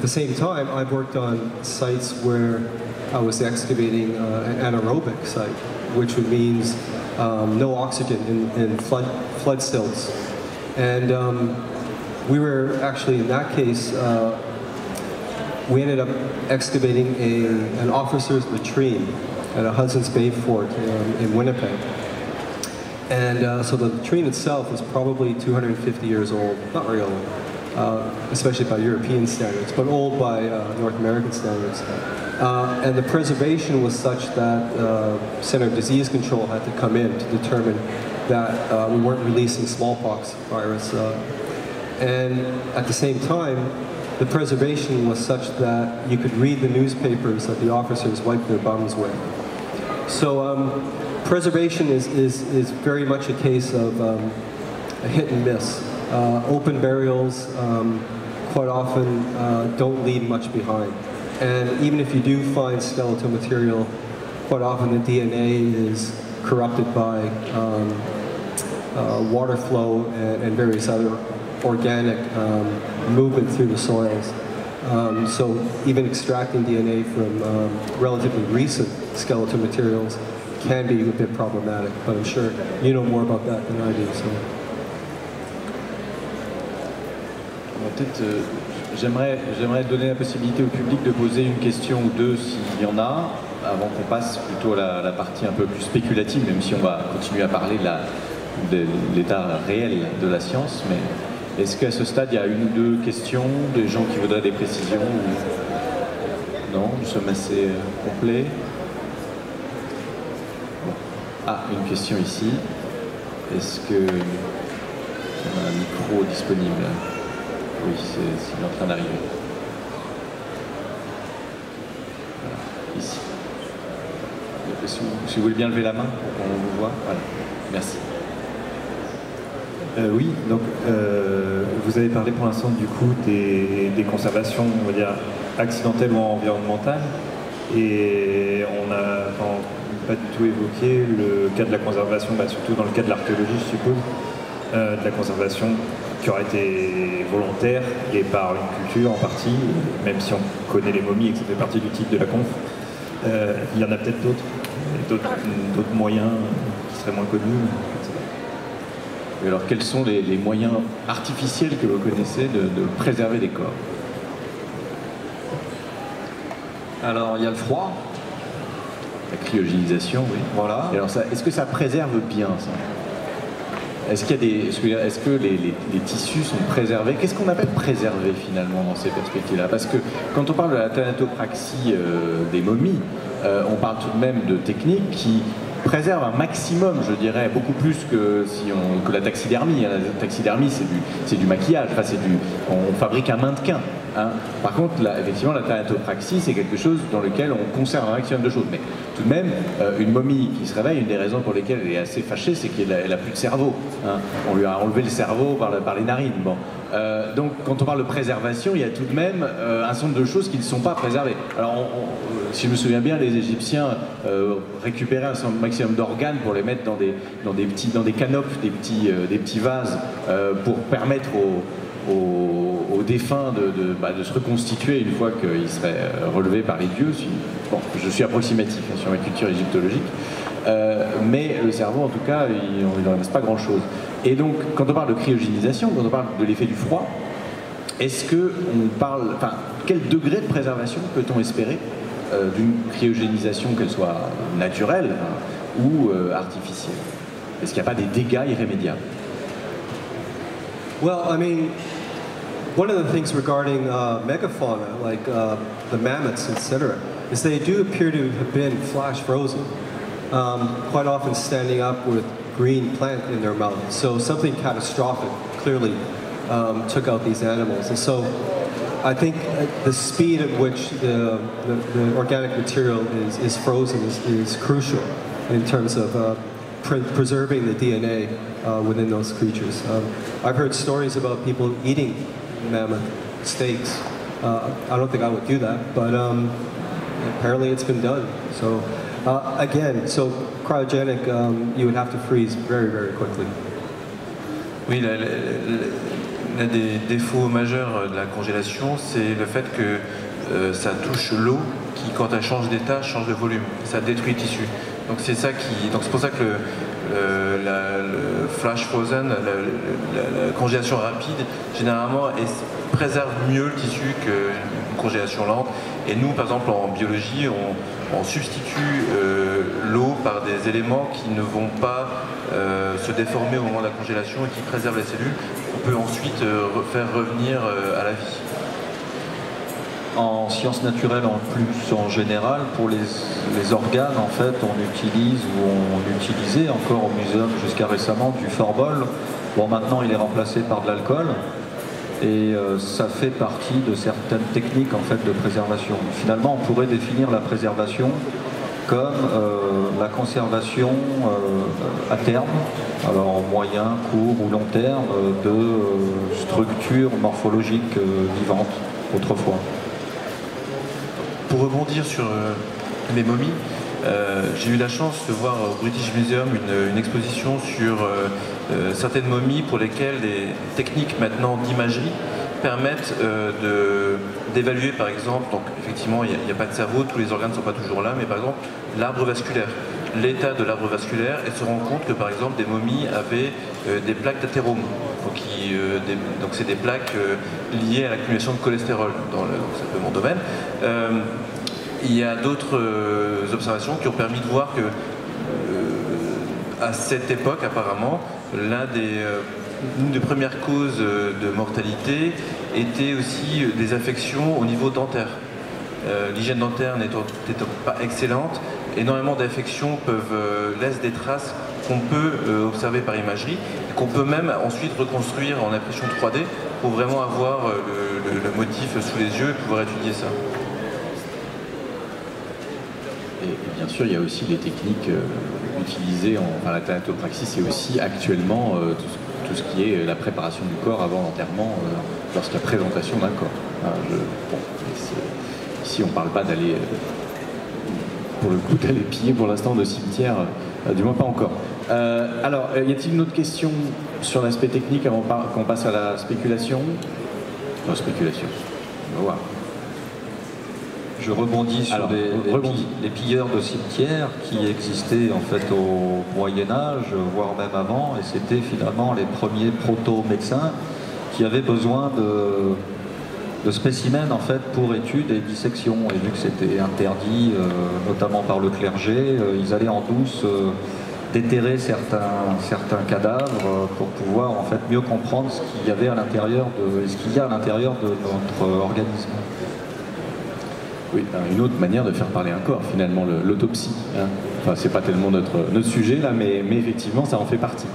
the same time, I've worked on sites where I was excavating an anaerobic site, which means no oxygen in flood silts. And we were actually, in that case, we ended up excavating an officer's latrine at a Hudson's Bay fort in Winnipeg. And so the latrine itself was probably 250 years old, not very old, especially by European standards, but old by North American standards. And the preservation was such that Center of Disease Control had to come in to determine that we weren't releasing smallpox virus. And at the same time, the preservation was such that you could read the newspapers that the officers wiped their bums with. So preservation is very much a case of a hit and miss. Open burials quite often don't leave much behind. And even if you do find skeletal material, quite often the DNA is corrupted by water flow and various other organic movement through the soils. So even extracting DNA from relatively recent skeletal materials can be a bit problematic, but I'm sure you know more about that than I do. So. Peut-être, j'aimerais donner la possibilité au public de poser une question ou deux s'il y en a, avant qu'on passe plutôt à la partie un peu plus spéculative, même si on va continuer à parler de l'état réel de la science. Mais est-ce qu'à ce stade, il y a une ou deux questions, des gens qui voudraient des précisions ou... Non, nous sommes assez complets. Bon. Ah, une question ici. Est-ce que on a un micro disponible? Oui, c'est en train d'arriver. Voilà, ici. Si vous voulez bien lever la main pour qu'on vous voit. Voilà, merci. Oui, donc vous avez parlé pour l'instant du coup des conservations, on va dire, accidentelles ou environnementales, et on n'a pas du tout évoqué le cas de la conservation, surtout dans le cas de l'archéologie, je suppose, de la conservation qui aurait été volontaire et par une culture en partie, même si on connaît les momies et que ça fait partie du titre de la conf. Il y en a peut-être d'autres moyens qui seraient moins connus. Et alors, quels sont les moyens artificiels que vous connaissez de préserver des corps? Alors, il y a le froid. La cryogénisation, oui. Voilà. Et alors, est-ce que ça préserve bien, ça? Est-ce que les tissus sont préservés? Qu'est-ce qu'on appelle préserver, finalement, dans ces perspectives-là? Parce que quand on parle de la thanatopraxie des momies, on parle tout de même de techniques qui préserve un maximum, je dirais, beaucoup plus que la taxidermie. La taxidermie, c'est du maquillage, enfin, on fabrique un mannequin. Hein. Par contre, effectivement, la thanatopraxie, c'est quelque chose dans lequel on conserve un maximum de choses. Mais tout de même, une momie qui se réveille, une des raisons pour lesquelles elle est assez fâchée, c'est qu'elle n'a plus de cerveau. Hein. On lui a enlevé le cerveau par les narines. Bon. Donc, quand on parle de préservation, il y a tout de même un certain nombre de choses qui ne sont pas préservées. Alors, si je me souviens bien, les Égyptiens récupéraient un maximum d'organes pour les mettre dans des canopes, des petits vases, pour permettre aux défunts de se reconstituer une fois qu'ils seraient relevés par les dieux. Bon, je suis approximatif sur ma culture égyptologique. Mais le cerveau, en tout cas, il n'en reste pas grand-chose. Et donc, quand on parle de cryogénisation, quand on parle de l'effet du froid, est-ce qu'on parle... Enfin, quel degré de préservation peut-on espérer d'une cryogénisation, qu'elle soit naturelle ou artificielle? Est-ce qu'il n'y a pas des dégâts irrémédiables? Well, I mean, one of the things regarding megafauna, like the mammoths, etc., is they do appear to have been flash frozen, quite often standing up with green plant in their mouth. So something catastrophic clearly took out these animals. And so I think the speed at which the organic material is frozen is crucial in terms of preserving the DNA within those creatures. I've heard stories about people eating mammoth steaks. I don't think I would do that, but apparently it's been done. So again, so cryogenic, you would have to freeze very, very quickly. Oui, l'un des défauts majeurs de la congélation, c'est le fait que ça touche l'eau qui, quand elle change d'état, change de volume. Ça détruit le tissu. Donc c'est pour ça que le flash frozen, la congélation rapide, généralement préserve mieux le tissu qu'une congélation lente. Et nous, par exemple, en biologie, on substitue l'eau par des éléments qui ne vont pas se déformer au moment de la congélation et qui préservent les cellules. On peut ensuite faire revenir à la vie. En sciences naturelles en plus en général, pour les organes, en fait, on utilise ou on utilisait encore au muséum jusqu'à récemment du Forbol. Bon, maintenant il est remplacé par de l'alcool et ça fait partie de certaines techniques en fait de préservation. Finalement, on pourrait définir la préservation comme la conservation à terme, alors moyen, court ou long terme, de structures morphologiques vivantes autrefois. Pour rebondir sur mes momies, j'ai eu la chance de voir au British Museum une exposition sur certaines momies pour lesquelles des techniques maintenant d'imagerie permettent d'évaluer par exemple, donc effectivement il n'y a pas de cerveau, tous les organes ne sont pas toujours là, mais par exemple l'arbre vasculaire, l'état de l'arbre vasculaire, et se rend compte que par exemple des momies avaient des plaques d'athérome, donc c'est des plaques liées à l'accumulation de cholestérol, c'est un peu mon domaine. Il y a d'autres observations qui ont permis de voir que à cette époque apparemment une des premières causes de mortalité était aussi des affections au niveau dentaire. L'hygiène dentaire n'étant pas excellente, énormément d'affections laissent des traces qu'on peut observer par imagerie, qu'on peut même ensuite reconstruire en impression 3D pour vraiment avoir le motif sous les yeux et pouvoir étudier ça. Et bien sûr, il y a aussi les techniques utilisées la thanatopraxie, c'est aussi actuellement tout ce qui est la préparation du corps avant l'enterrement, lorsqu'il y a présentation d'un corps. Ici, on ne parle pas d'aller, pour le coup, d'aller piller pour l'instant de cimetière, du moins pas encore. Alors, y a-t-il une autre question sur l'aspect technique avant qu'on passe à la spéculation? Non, spéculation. On va voir. Je rebondis sur les pilleurs de cimetières qui existaient en fait au Moyen-Âge, voire même avant, et c'était finalement les premiers proto-médecins qui avaient besoin de spécimens en fait pour études et dissection. Et vu que c'était interdit, notamment par le clergé, ils allaient en douce déterrer certains cadavres pour pouvoir en fait mieux comprendre ce qu'il y avait à l'intérieur ce qu'il y a à l'intérieur de notre organisme. Oui, une autre manière de faire parler un corps, finalement, l'autopsie. Hein. Enfin, c'est pas tellement notre sujet là, mais effectivement, ça en fait partie.